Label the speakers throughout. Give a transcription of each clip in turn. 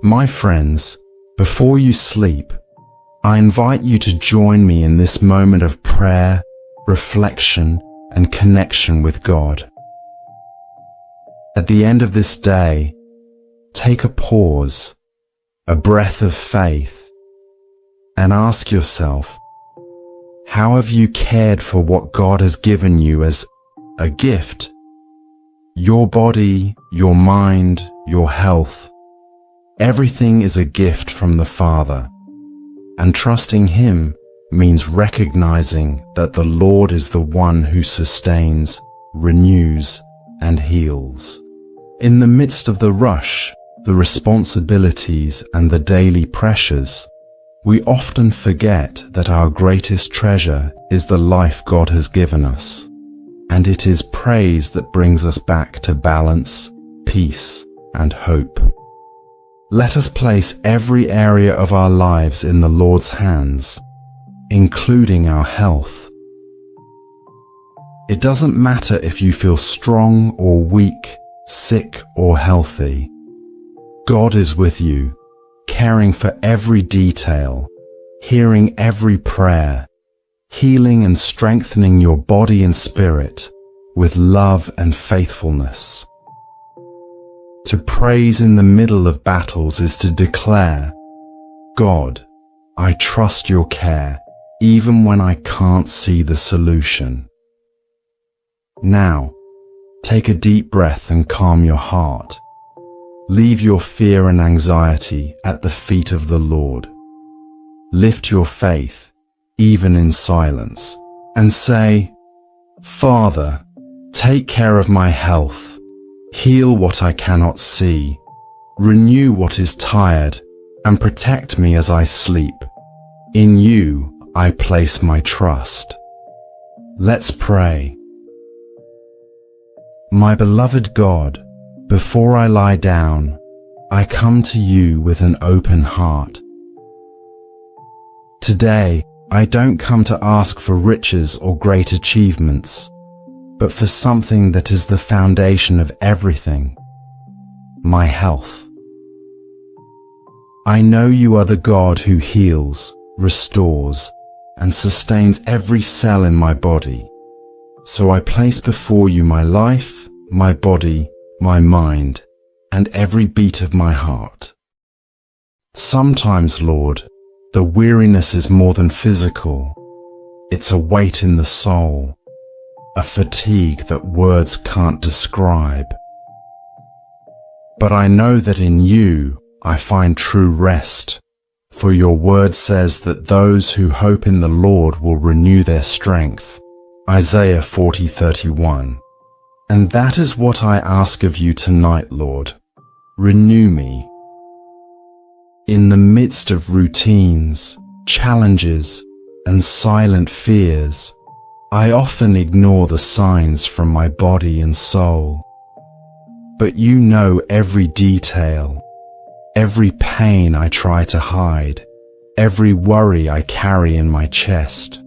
Speaker 1: My friends, before you sleep, I invite you to join me in this moment of prayer, reflection, and connection with God. At the end of this day, take a pause, a breath of faith, and ask yourself, how have you cared for what God has given you as a gift? Your body, your mind, your health, everything is a gift from the Father, and trusting Him means recognizing that the Lord is the one who sustains, renews, and heals. In the midst of the rush, the responsibilities, and the daily pressures, we often forget that our greatest treasure is the life God has given us, and it is praise that brings us back to balance, peace, and hope. Let us place every area of our lives in the Lord's hands, including our health. It doesn't matter if you feel strong or weak, sick or healthy. God is with you, caring for every detail, hearing every prayer, healing and strengthening your body and spirit with love and faithfulness. To praise in the middle of battles is to declare, God, I trust your care, even when I can't see the solution. Now, take a deep breath and calm your heart. Leave your fear and anxiety at the feet of the Lord. Lift your faith, even in silence, and say, Father, take care of my health. Heal what I cannot see, renew what is tired, and protect me as I sleep. In you I place my trust. Let's pray. My beloved God, before I lie down, I come to you with an open heart. Today, I don't come to ask for riches or great achievements, but for something that is the foundation of everything, my health. I know you are the God who heals, restores, and sustains every cell in my body. So I place before you my life, my body, my mind, and every beat of my heart. Sometimes, Lord, the weariness is more than physical. It's a weight in the soul, a fatigue that words can't describe. But I know that in you I find true rest, for your word says that those who hope in the Lord will renew their strength. Isaiah 40:31. And that is what I ask of you tonight, Lord. Renew me. In the midst of routines, challenges, and silent fears, I often ignore the signs from my body and soul. But you know every detail, every pain I try to hide, every worry I carry in my chest.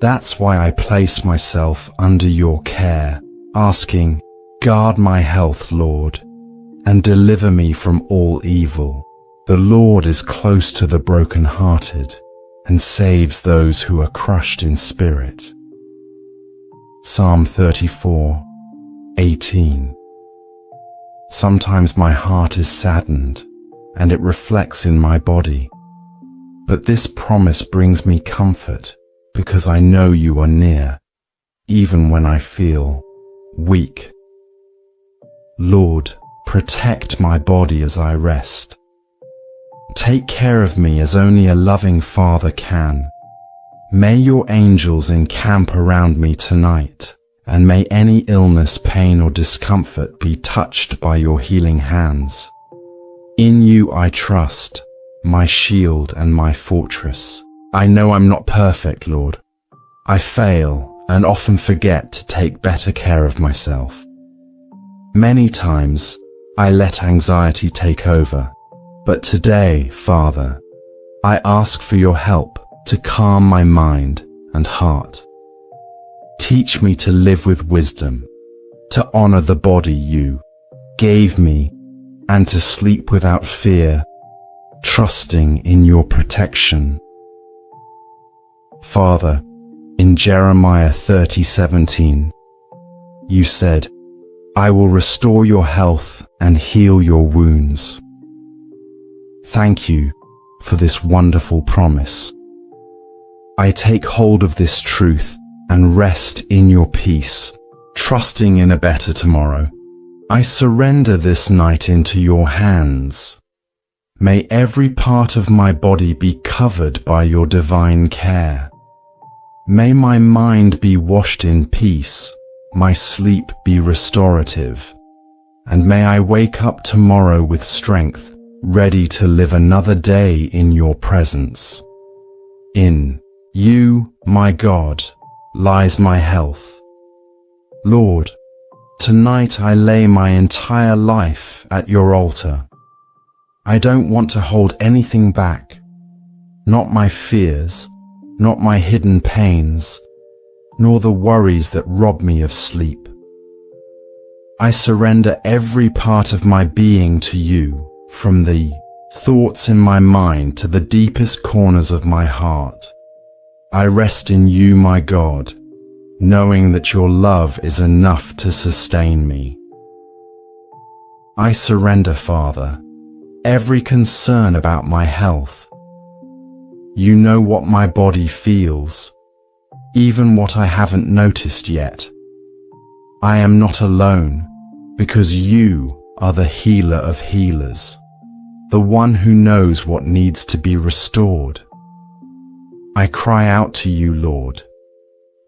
Speaker 1: That's why I place myself under your care, asking, guard my health, Lord, and deliver me from all evil. The Lord is close to the brokenhearted and saves those who are crushed in spirit. Psalm 34:18. Sometimes my heart is saddened, and it reflects in my body. But this promise brings me comfort, because I know you are near, even when I feel weak. Lord, protect my body as I rest. Take care of me as only a loving Father can. May your angels encamp around me tonight, and may any illness, pain, or discomfort be touched by your healing hands. In you I trust, my shield and my fortress. I know I'm not perfect, Lord. I fail and often forget to take better care of myself. Many times I let anxiety take over, but today, Father, I ask for your help to calm my mind and heart. Teach me to live with wisdom, to honor the body you gave me, and to sleep without fear, trusting in your protection. Father, in Jeremiah 30:17, you said, I will restore your health and heal your wounds. Thank you for this wonderful promise. I take hold of this truth and rest in your peace, trusting in a better tomorrow. I surrender this night into your hands. May every part of my body be covered by your divine care. May my mind be washed in peace, my sleep be restorative, and may I wake up tomorrow with strength, ready to live another day in your presence. In you, my God, lies my health. Lord, tonight I lay my entire life at your altar. I don't want to hold anything back, not my fears, not my hidden pains, nor the worries that rob me of sleep. I surrender every part of my being to you, from the thoughts in my mind to the deepest corners of my heart. I rest in you, my God, knowing that your love is enough to sustain me. I surrender, Father, every concern about my health. You know what my body feels, even what I haven't noticed yet. I am not alone, because you are the healer of healers, the one who knows what needs to be restored. I cry out to you, Lord,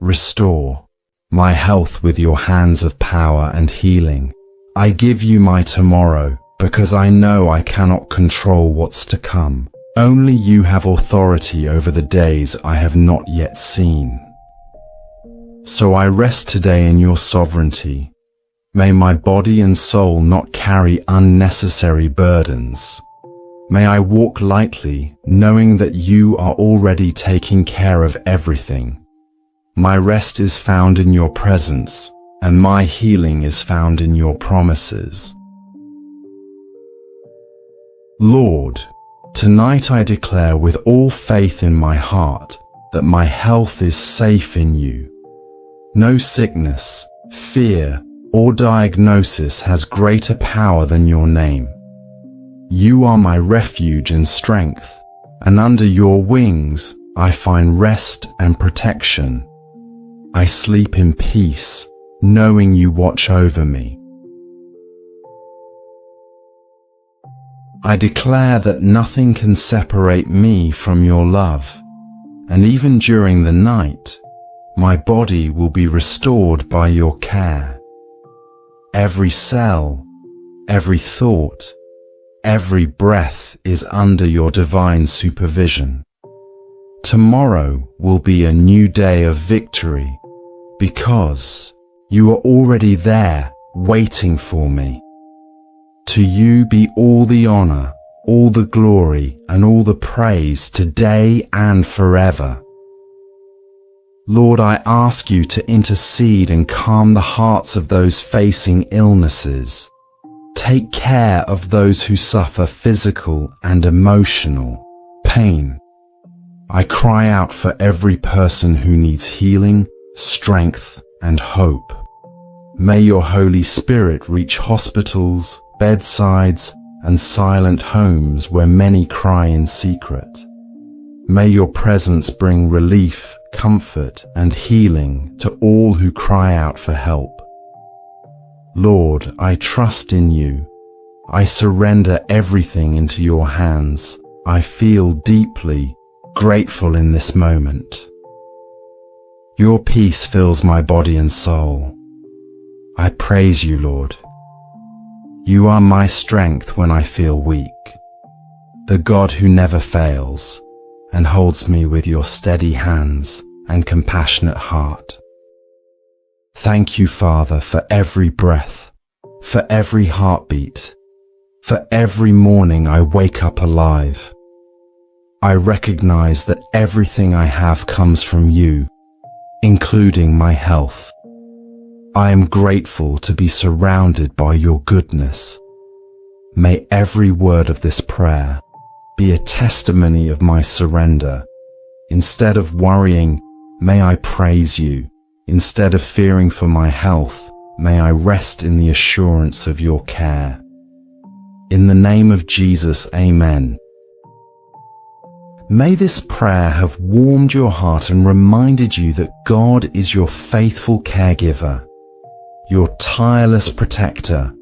Speaker 1: restore my health with your hands of power and healing. I give you my tomorrow, because I know I cannot control what's to come. Only you have authority over the days I have not yet seen. So I rest today in your sovereignty. May my body and soul not carry unnecessary burdens. May I walk lightly, knowing that you are already taking care of everything. My rest is found in your presence, and my healing is found in your promises. Lord, tonight I declare with all faith in my heart that my health is safe in you. No sickness, fear, or diagnosis has greater power than your name. You are my refuge and strength, and under your wings I find rest and protection. I sleep in peace, knowing you watch over me. I declare that nothing can separate me from your love, and even during the night, my body will be restored by your care. Every cell, every thought, every breath is under your divine supervision. Tomorrow will be a new day of victory, because you are already there, waiting for me. To you be all the honor, all the glory, and all the praise today and forever. Lord, I ask you to intercede and calm the hearts of those facing illnesses. Take care of those who suffer physical and emotional pain. I cry out for every person who needs healing, strength, and hope. May your Holy Spirit reach hospitals, bedsides, and silent homes where many cry in secret. May your presence bring relief, comfort, and healing to all who cry out for help. Lord, I trust in you. I surrender everything into your hands. I feel deeply grateful in this moment. Your peace fills my body and soul. I praise you, Lord. You are my strength when I feel weak, the God who never fails and holds me with your steady hands and compassionate heart. Thank you, Father, for every breath, for every heartbeat, for every morning I wake up alive. I recognize that everything I have comes from you, including my health. I am grateful to be surrounded by your goodness. May every word of this prayer be a testimony of my surrender. Instead of worrying, may I praise you. Instead of fearing for my health, may I rest in the assurance of your care. In the name of Jesus, amen. May this prayer have warmed your heart and reminded you that God is your faithful caregiver, your tireless protector.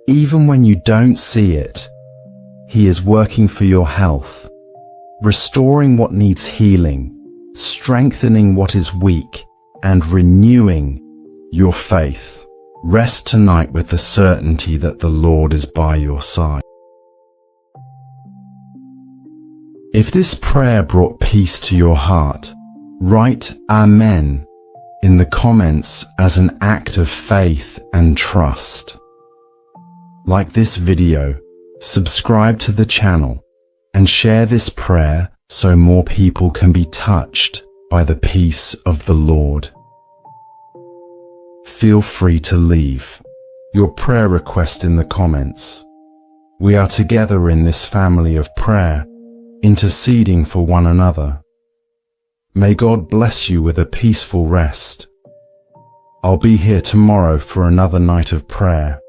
Speaker 1: Even when you don't see it, He is working for your health, restoring what needs healing, strengthening what is weak, and renewing your faith. Rest tonight with the certainty that the Lord is by your side. If this prayer brought peace to your heart, write Amen in the comments as an act of faith and trust. Like this video, subscribe to the channel, and share this prayer so more people can be touched by the peace of the Lord. Feel free to leave your prayer request in the comments. We are together in this family of prayer, interceding for one another. May God bless you with a peaceful rest. I'll be here tomorrow for another night of prayer.